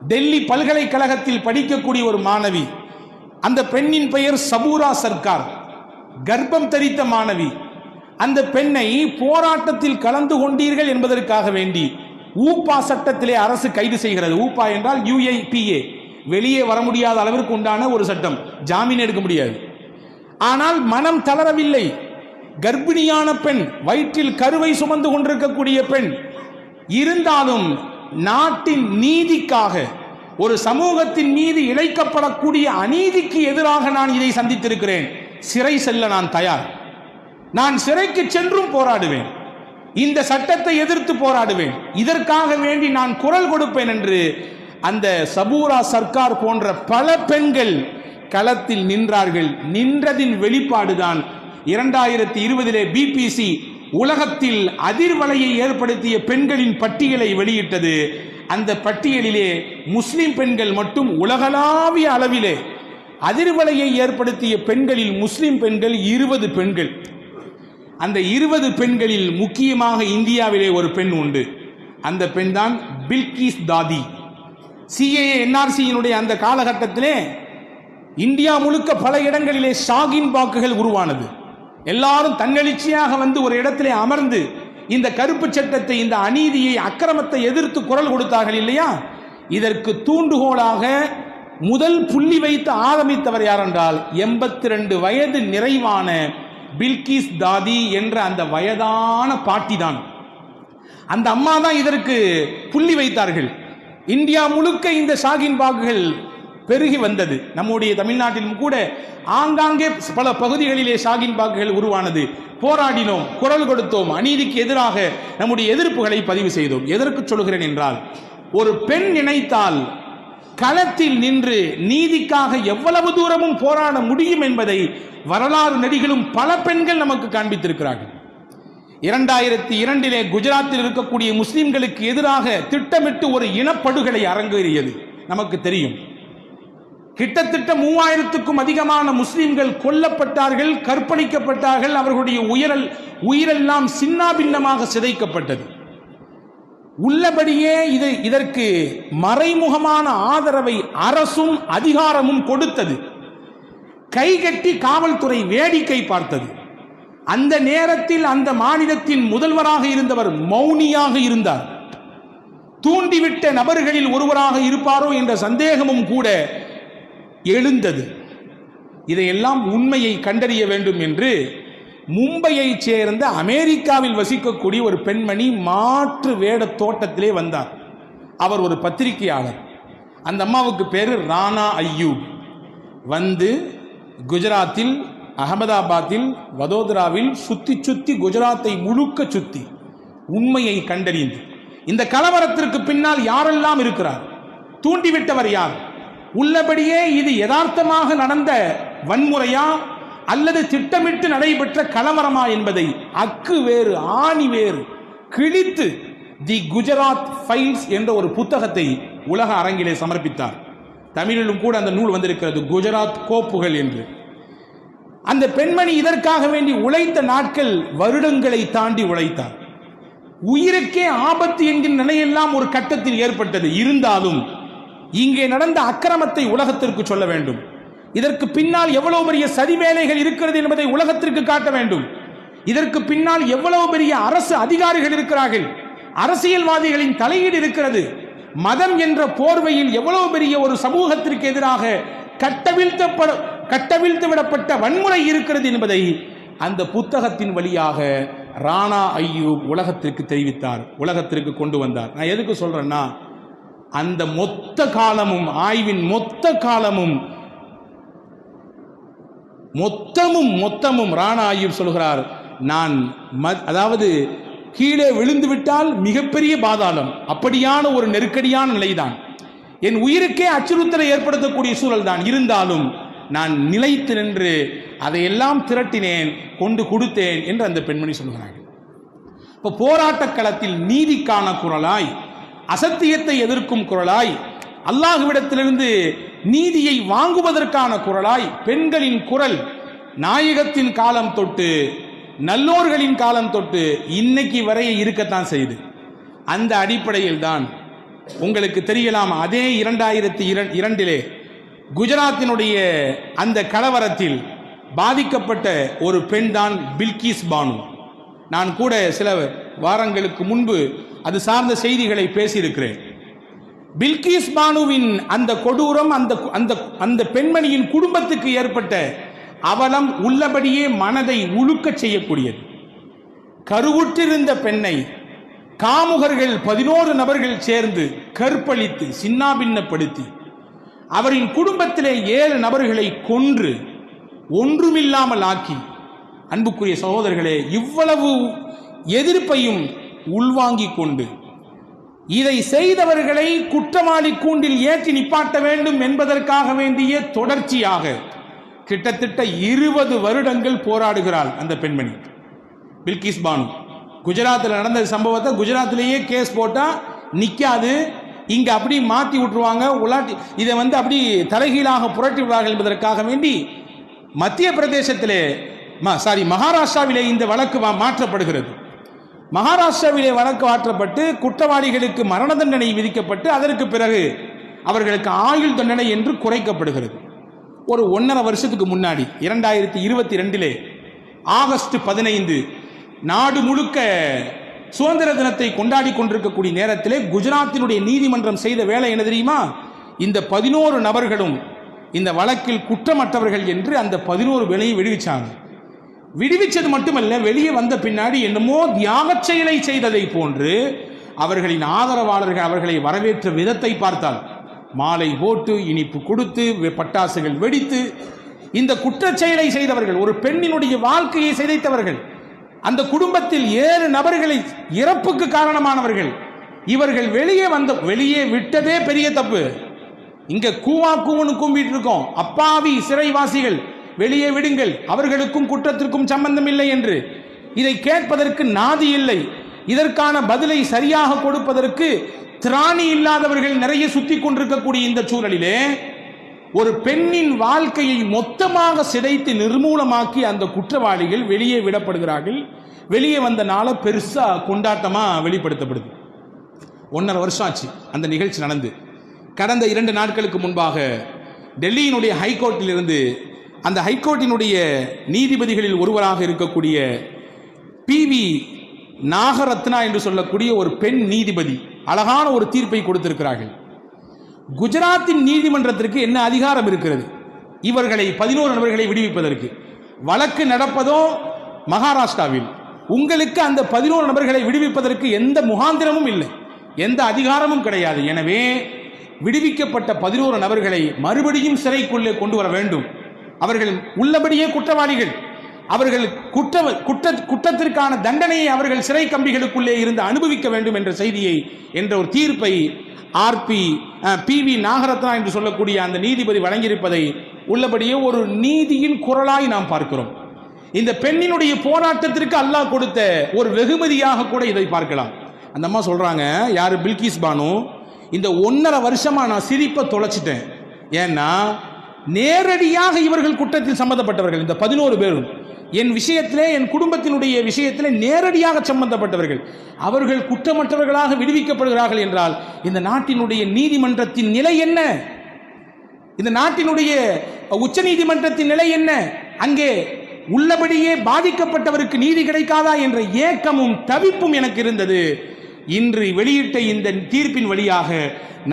டெல்லி பல்கலைக்கழகத்தில் படிக்கக்கூடிய ஒரு மாணவி, அந்த பெண்ணின் பெயர் சபூரா சர்க்கார், கர்ப்பம் தரித்த மாணவி. அந்த பெண்ணை போராட்டத்தில் கலந்து கொண்டீர்கள் என்பதற்காக வேண்டி ஊப்பா சட்டத்திலே அரசு கைது செய்கிறது. ஊப்பா என்றால் UAPA, வெளியே வர முடியாத அளவிற்கு உண்டான ஒரு சட்டம், ஜாமீன் எடுக்க முடியாது. ஆனால் மனம் தளரவில்லை. கர்ப்பிணியான பெண், வயிற்றில் கருவை சுமந்து கொண்டிருக்கக்கூடிய பெண், இருந்தாலும் நாட்டின் நீதிக்காக, ஒரு சமூகத்தின் மீது இழைக்கப்படக்கூடிய அநீதிக்கு எதிராக நான் இதை சந்தித்திருக்கிறேன், சிறை செல்ல நான் தயார், நான் சிறைக்கு சென்றும் போராடுவேன், இந்த சட்டத்தை எதிர்த்து போராடுவேன், இதற்காக வேண்டி நான் குரல் கொடுப்பேன் என்று அந்த சபூரா சர்க்கார் போன்ற பல பெண்கள் களத்தில் நின்றார்கள். நின்றதின் வெளிப்பாடுதான் 2020 BBC உலகத்தில் அதிர்வலையை ஏற்படுத்திய பெண்களின் பட்டியலை வெளியிட்டது. அந்த பட்டியலிலே முஸ்லிம் பெண்கள் மட்டும் உலகளாவிய அளவிலே அதிர்வலையை ஏற்படுத்திய பெண்களில் முஸ்லிம் பெண்கள் 20 பெண்கள். அந்த 20 பெண்களில் முக்கியமாக இந்தியாவிலே ஒரு பெண் உண்டு. அந்த பெண் தான் பில்கிஸ் தாதி. சிஏஏ என்ஆர்சியினுடைய அந்த காலகட்டத்திலே இந்தியா முழுக்க பல இடங்களிலே ஷாகின் பாக்குகள் உருவானது. எல்லாரும் தன்னெழுச்சியாக வந்து ஒரு இடத்திலே அமர்ந்து இந்த கருப்பு சட்டத்தை, இந்த அநீதியை, அக்கிரமத்தை எதிர்த்து குரல் கொடுத்தார்கள் இல்லையா? இதற்கு தூண்டுகோலாக முதல் புள்ளி வைத்து ஆரம்பித்தவர் யார் என்றால் 82 வயது நிறைவான பில்கிஸ் தாதி என்ற அந்த வயதான பாட்டி தான். அந்த அம்மா தான் இதற்கு புள்ளி வைத்தார்கள். இந்தியா முழுக்க இந்த ஷாகின் பாக்குகள் பெருகி வந்தது. நம்முடைய தமிழ்நாட்டிலும் கூட ஆங்காங்கே பல பகுதிகளிலே ஷாகின் பாக்குகள் உருவானது. போராடினோம், குரல் கொடுத்தோம், அநீதிக்கு எதிராக நம்முடைய எதிர்ப்புகளை பதிவு செய்தோம். எதற்கு சொல்கிறேன் என்றால், ஒரு பெண் நினைத்தால் களத்தில் நின்று நீதிக்காக எவ்வளவு தூரமும் போராட முடியும் என்பதை வரலாறு நெடுகிலும் பல பெண்கள் நமக்கு காண்பித்திருக்கிறார்கள். 2002 குஜராத்தில் இருக்கக்கூடிய முஸ்லிம்களுக்கு எதிராக திட்டமிட்டு ஒரு இனப்படுகொலை அரங்கேறியது. நமக்கு தெரியும், கிட்டத்தட்ட 3000க்கும் அதிகமான முஸ்லிம்கள் கொல்லப்பட்டார்கள், கற்பழிக்கப்பட்டார்கள், அவர்களுடைய உயிரெல்லாம் சின்னாபின்னமாக சிதைக்கப்பட்டது. உள்ளபடியே இதற்கு மறைமுகமான ஆதரவை அரசும் அதிகாரமும் கொடுத்தது. கைகட்டி காவல்துறை வேடிக்கை பார்த்தது. அந்த நேரத்தில் அந்த மாநிலத்தின் முதல்வராக இருந்தவர் மௌனியாக இருந்தார். தூண்டிவிட்ட நபர்களில் ஒருவராக இருப்பாரோ என்ற சந்தேகமும் கூட எழுந்தது. இதையெல்லாம் உண்மையை கண்டறிய வேண்டும் என்று மும்பையை சேர்ந்த அமெரிக்காவில் வசிக்கக்கூடிய ஒரு பெண்மணி மாற்று வேட தோட்டத்திலே வந்தார். அவர் ஒரு பத்திரிகையாளர். அந்த அம்மாவுக்கு பேரு ராணா அய்யூப். வந்து குஜராத்தில், அகமதாபாத்தில், வதோதராவில் சுத்தி குஜராத்தை முழுக்க சுத்தி உண்மையை கண்டறிந்து, இந்த கலவரத்திற்கு பின்னால் யாரெல்லாம் இருக்கிறார், தூண்டிவிட்டவர் யார், உள்ளபடியே இது யதார்த்தமாக நடந்த வன்முறையா அல்லது திட்டமிட்டு நடைபெற்ற கலவரமா என்பதை அக்கு வேறு ஆணி வேறு கிழித்து தி குஜராத் ஃபைல்ஸ் என்ற ஒரு புத்தகத்தை உலக அரங்கிலே சமர்ப்பித்தார். தமிழிலும் கூட அந்த நூல் வந்திருக்கிறது, குஜராத் கோப்புகள் என்று. அந்த பெண்மணி இதற்காக வேண்டி உழைத்த நாட்கள் வருடங்களை தாண்டி உழைத்தார். உயிருக்கே ஆபத்து என்கிற நிலையெல்லாம் ஒரு கட்டத்தில் ஏற்பட்டது. இருந்தாலும் இங்கே நடந்த அக்கிரமத்தை உலகத்திற்கு சொல்ல வேண்டும். இதற்கு பின்னால் எவ்வளவு பெரிய சதி வேலைகள் இருக்கிறது என்பதை உலகத்திற்கு காட்ட வேண்டும். இதற்கு பின்னால் எவ்வளவு பெரிய அரசு அதிகாரிகள் இருக்கிறார்கள், அரசியல்வாதிகளின் தலையீடு இருக்கிறது. மதம் என்ற போர்வையில் எவ்வளவு பெரிய ஒரு சமூகத்திற்கு எதிராக கட்டவிழ்த்து விடப்பட்ட வன்முறை இருக்கிறது என்பதை அந்த புத்தகத்தின் வழியாக ராணா அய்யூப் உலகத்திற்கு தெரிவித்தார், உலகத்திற்கு கொண்டு வந்தார். நான் எதுக்கு சொல்றேன்னா, அந்த மொத்த காலமும், ஆய்வின் மொத்த காலமும் மொத்தமும் ராணா அய்யூப் சொல்கிறார், நான் அதாவது கீழே விழுந்து விட்டால் மிகப்பெரிய பாதாளம், அப்படியான ஒரு நெருக்கடியான நிலைதான், என் உயிருக்கே அச்சுறுத்தலை ஏற்படுத்தக்கூடிய சூழல் தான், இருந்தாலும் நான் நிலைத்து நின்று அதையெல்லாம் திரட்டினேன், கொண்டு கொடுத்தேன் என்று அந்த பெண்மணி சொல்கிறார்கள். இப்போ போராட்ட களத்தில் நீதிக்கான குரலாய், அசத்தியத்தை எதிர்க்கும் குரலாய், அல்லாஹ்விடத்திலிருந்து நீதியை வாங்குவதற்கான குரலாய் பெண்களின் குரல் நாயகத்தின் காலம் தொட்டு, நல்லோர்களின் காலம் தொட்டு இன்னைக்கு வரை இருக்கத்தான் செய்து. அந்த அடிப்படையில் தான் உங்களுக்கு தெரியலாம், அதே 2002 குஜராத்தினுடைய அந்த கலவரத்தில் பாதிக்கப்பட்ட ஒரு பெண் தான் பில்கிஸ் பானு. நான் கூட சில வாரங்களுக்கு முன்பு அது சார்ந்த செய்திகளை பேசியிருக்கிறேன். பில்கிஸ் பானுவின் அந்த கொடூரம், அந்த பெண்மணியின் குடும்பத்துக்கு ஏற்பட்ட அவலம் உள்ளபடியே மனதை உழுக்கச் செய்யக்கூடியது. கருவுற்றிருந்த பெண்ணை காமுகர்கள் 11 நபர்கள் சேர்ந்து கற்பழித்து சின்னாபின்னப்படுத்தி அவரின் குடும்பத்திலே 7 நபர்களை கொன்று ஒன்றுமில்லாமல் ஆக்கி, அன்புக்குரிய சகோதரர்களே, இவ்வளவு எதிர்ப்பையும் உள்வாங்கிக் கொண்டு இதை செய்தவர்களை குற்றவாளி கூண்டில் ஏற்றி நிப்பாட்ட வேண்டும் என்பதற்காக வேண்டிய தொடர்ச்சியாக கிட்டத்தட்ட 20 வருடங்கள் போராடுகிறாள் அந்த பெண்மணி பில்கிஸ் பானு. குஜராத்தில் நடந்த சம்பவத்தை குஜராத்திலேயே கேஸ் போட்டா நிக்காது, இங்க அப்படி மாற்றி விட்டுருவாங்க, இதை அப்படி தலைகீழாக புரட்டி விடுவார்கள் என்பதற்காக வேண்டி மத்திய பிரதேசத்திலே மகாராஷ்டிராவிலே இந்த வழக்கு மாற்றப்படுகிறது. மகாராஷ்டிராவிலே வழக்கு மாற்றப்பட்டு குற்றவாளிகளுக்கு மரண தண்டனை விதிக்கப்பட்டு அதற்கு பிறகு அவர்களுக்கு ஆயுள் தண்டனை என்று குறைக்கப்படுகிறது. ஒரு 1.5 வருஷத்துக்கு முன்னாடி 2022 ஆகஸ்ட் 15 நாடு முழுக்க சுதந்திர தினத்தை கொண்டாடி கொண்டிருக்கக்கூடிய நேரத்திலே குஜராத்தினுடைய நீதிமன்றம் செய்த வேலை என்ன தெரியுமா? இந்த 11 நபர்களும் இந்த வழக்கில் குற்றமற்றவர்கள் என்று அந்த 11 பேரையும் விடுவிச்சாங்க. விடுவிச்சது மட்டுமல்ல, வெளியே வந்த பின்னாடி என்னமோ தியாக செயலை செய்ததை போன்று அவர்களின் ஆதரவாளர்கள் அவர்களை வரவேற்ற விதத்தை பார்த்தால், மாலை போட்டு இனிப்பு கொடுத்து பட்டாசுகள் வெடித்து, இந்த குற்றச் செயலை செய்தவர்கள், ஒரு பெண்ணினுடைய வாழ்க்கையை சிதைத்தவர்கள், அந்த குடும்பத்தில் 7 நபர்களை இறப்புக்கு காரணமானவர்கள், இவர்கள் வெளியே விட்டதே பெரிய தப்பு. இங்க கூவன்னு கும்பிட்டு இருக்கோம், அப்பாவி சிறைவாசிகள் வெளியே விடுங்கள், அவர்களுக்கும் குற்றத்திற்கும் சம்பந்தம் இல்லை என்று. இதை கேட்பதற்கு நாதி இல்லை, இதற்கான பதிலை சரியாக கொடுப்பதற்கு திராணி இல்லாதவர்கள் நிறைய சுத்தி கொண்டிருக்கக்கூடிய இந்த சூழலிலே ஒரு பெண்ணின் வாழ்க்கையை மொத்தமாக சிதைத்து நிர்மூலமாக்கி அந்த குற்றவாளிகள் வெளியே விடப்படுகிறார்கள். வெளியே வந்த நாளை பெருசா கொண்டாட்டமா வெளிப்படுத்தப்படுது. 1.5 வருஷம் ஆச்சு அந்த நிகழ்ச்சி நடந்து. கடந்த 2 நாட்களுக்கு முன்பாக டெல்லியினுடைய ஹைகோர்ட்டில் இருந்து, அந்த ஹைகோர்ட்டினுடைய நீதிபதிகளில் ஒருவராக இருக்கக்கூடிய PV நாகரத்னா என்று சொல்லக்கூடிய ஒரு பெண் நீதிபதி அழகான ஒரு தீர்ப்பை கொடுத்திருக்கிறார்கள். குஜராத்தின் நீதிமன்றத்திற்கு என்ன அதிகாரம் இருக்கிறது இவர்களை 11 நபர்களை விடுவிப்பதற்கு? வழக்கு நடப்பதோ மகாராஷ்டிராவில். உங்களுக்கு அந்த 11 நபர்களை விடுவிப்பதற்கு எந்த முகாந்திரமும் இல்லை, எந்த அதிகாரமும் கிடையாது. எனவே விடுவிக்கப்பட்ட 11 நபர்களை மறுபடியும் சிறைக்குள்ளே கொண்டு வர வேண்டும். அவர்கள் உள்ளபடியே குற்றவாளிகள், அவர்கள் குற்றத்திற்கான தண்டனையை அவர்கள் சிறை கம்பிகளுக்குள்ளே இருந்து அனுபவிக்க வேண்டும் என்ற செய்தியை, என்ற ஒரு தீர்ப்பை PV நாகரத்னா என்று சொல்லக்கூடிய அந்த நீதிபதி வழங்கியிருப்பதை உள்ளபடியே ஒரு நீதியின் குரலாய் நாம் பார்க்கிறோம். இந்த பெண்ணினுடைய போராட்டத்திற்கு அல்லாஹ் கொடுத்த ஒரு வெகுமதியாக கூட இதை பார்க்கலாம். அந்த அம்மா சொல்றாங்க, யாரு? பில்கிஸ் பானு, இந்த 1.5 வருஷமா நான் சிரிப்பை தொலைச்சிட்டேன். ஏன்னா நேரடியாக இவர்கள் குற்றத்தில் சம்பந்தப்பட்டவர்கள், இந்த 11 பேரும் என் விஷயத்திலே, என் குடும்பத்தினுடைய விஷயத்திலே நேரடியாக சம்பந்தப்பட்டவர்கள். அவர்கள் குற்றமற்றவர்களாக விடுவிக்கப்படுகிறார்கள் என்றால் இந்த நாட்டினுடைய நீதிமன்றத்தின் நிலை என்ன? இந்த நாட்டினுடைய உச்ச நீதிமன்றத்தின் நிலை என்ன? அங்கே உள்ளபடியே பாதிக்கப்பட்டவருக்கு நீதி கிடைக்காதா என்ற ஏக்கமும் தவிப்பும் எனக்கு இருந்தது. இன்று வெளியிட்ட இந்த தீர்ப்பின் வழியாக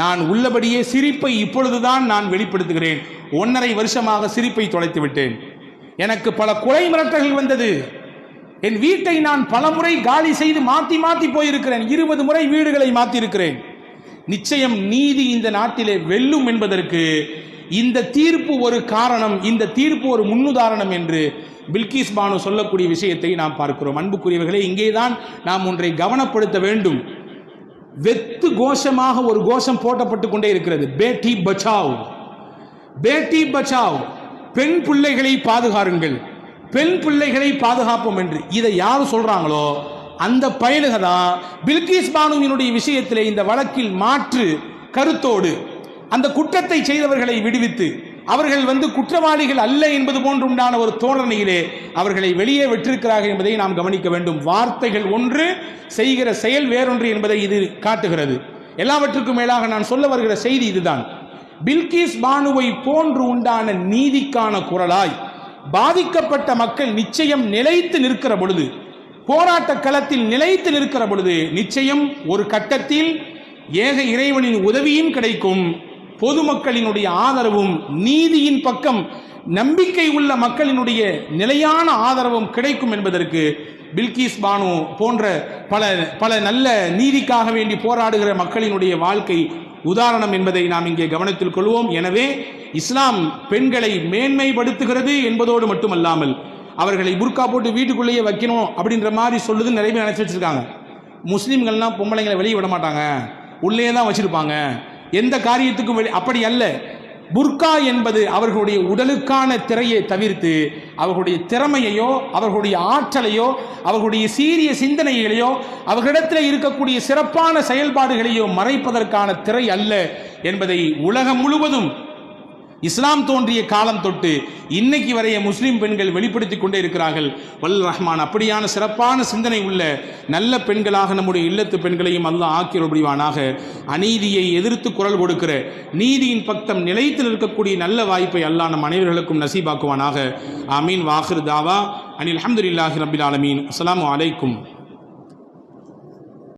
நான் உள்ளபடியே சிரிப்பை இப்பொழுதுதான் நான் வெளிப்படுத்துகிறேன். 1.5 வருஷமாக சிரிப்பை தொலைத்து விட்டேன். எனக்கு பல கொலை மிரட்டல்கள் வந்தது. என் வீட்டை நான் பல முறை காலி செய்து மாற்றி மாற்றி போயிருக்கிறேன். 20 முறை வீடுகளை மாற்றியிருக்கிறேன். நிச்சயம் நீதி இந்த நாட்டிலே வெல்லும் என்பதற்கு இந்த தீர்ப்பு ஒரு காரணம், இந்த தீர்ப்பு ஒரு முன்னுதாரணம் என்று பில்கிஸ் பானு சொல்லக்கூடிய விஷயத்தை நாம் பார்க்கிறோம். அன்புக்குரியவர்களே, இங்கேதான் நாம் ஒன்றை கவனப்படுத்த வேண்டும். வெத்து கோஷமாக ஒரு கோஷம் போட்டப்பட்டு கொண்டே இருக்கிறது. பேட்டி பச்சாவ், பேட்டி பச்சாவ், பெண் பிள்ளைகளை பாதுகாருங்கள், பெண் பிள்ளைகளை பாதுகாப்போம் என்று. இதை யார் சொல்றாங்களோ அந்த பயலுக தான் பில்கிஸ் பானுவினுடைய விஷயத்திலே இந்த வழக்கில் மாற்று கருத்தோடு அந்த குற்றத்தை செய்தவர்களை விடுவித்து அவர்கள் குற்றவாளிகள் அல்ல என்பது போன்று உண்டான ஒரு தோரணையிலே அவர்களை வெளியே விட்டிருக்கிறார்கள் என்பதை நாம் கவனிக்க வேண்டும். வார்த்தைகள் ஒன்று, செய்கிற செயல் வேறொன்று என்பதை இது காட்டுகிறது. எல்லாவற்றுக்கும் மேலாக நான் சொல்ல வருகிற செய்தி இதுதான். பில்கிஸ் பானுவை போன்று உண்டான நீதிக்கான குரலாய் பாதிக்கப்பட்ட மக்கள் நிச்சயம் நிலைத்து நிற்கிற பொழுது, போராட்ட களத்தில் நிலைத்து நிற்கிற பொழுது நிச்சயம் ஒரு கட்டத்தில் ஏக இறைவனின் உதவியும் கிடைக்கும், பொதுமக்களினுடைய ஆதரவும், நீதியின் பக்கம் நம்பிக்கை உள்ள மக்களினுடைய நிலையான ஆதரவும் கிடைக்கும் என்பதற்கு பில்கிஸ் பானு போன்ற பல நல்ல நீதிக்காக வேண்டி போராடுகிற மக்களினுடைய வாழ்க்கை உதாரணம் என்பதை நாம் இங்கே கவனத்தில் கொள்வோம். எனவே இஸ்லாம் பெண்களை மேன்மைப்படுத்துகிறது என்பதோடு மட்டுமல்லாமல் அவர்களை புர்கா போட்டு வீட்டுக்குள்ளேயே வைக்கணும் அப்படின்ற மாதிரி சொல்லுது நிறைய பேர் நினைச்சு வச்சிருக்காங்க. முஸ்லீம்கள்லாம் பொம்பளைங்களை வெளியே விட மாட்டாங்க, உள்ளே தான் வச்சிருப்பாங்க, எந்த காரியத்துக்கும் அப்படி அல்ல. புர்கா என்பது அவர்களுடைய உடலுக்கான திரையை தவிர்த்து அவர்களுடைய திறமையையோ அவர்களுடைய ஆற்றலையோ அவர்களுடைய சீரிய சிந்தனைகளையோ அவர்களிடத்தில் இருக்கக்கூடிய சிறப்பான செயல்பாடுகளையோ மறைப்பதற்கான திரை அல்ல என்பதை உலகம் முழுவதும் இஸ்லாம் தோன்றிய காலம் தொட்டு இன்னைக்கு வரைய முஸ்லிம் பெண்கள் வெளிப்படுத்திக் கொண்டே இருக்கிறார்கள். வல் ரஹ்மான் அப்படியான சிறப்பான சிந்தனை உள்ள நல்ல பெண்களாக நம்முடைய இல்லத்து பெண்களையும் அல்லாஹ் ஆக்கியருள் புரிவானாக. அநீதியை எதிர்த்து குரல் கொடுக்கிற, நீதியின் பக்கம் நிலைத்து நிற்கக்கூடிய நல்ல வாய்ப்பை அல்லாஹ் நம் அனைவர்களுக்கும் நசீபாக்குவானாக. ஆமீன். வாஹிர் தாவா அனில் அல்ஹம்துலில்லாஹி ரப்பில் ஆலமீன். அஸ்ஸலாமு அலைக்கும்.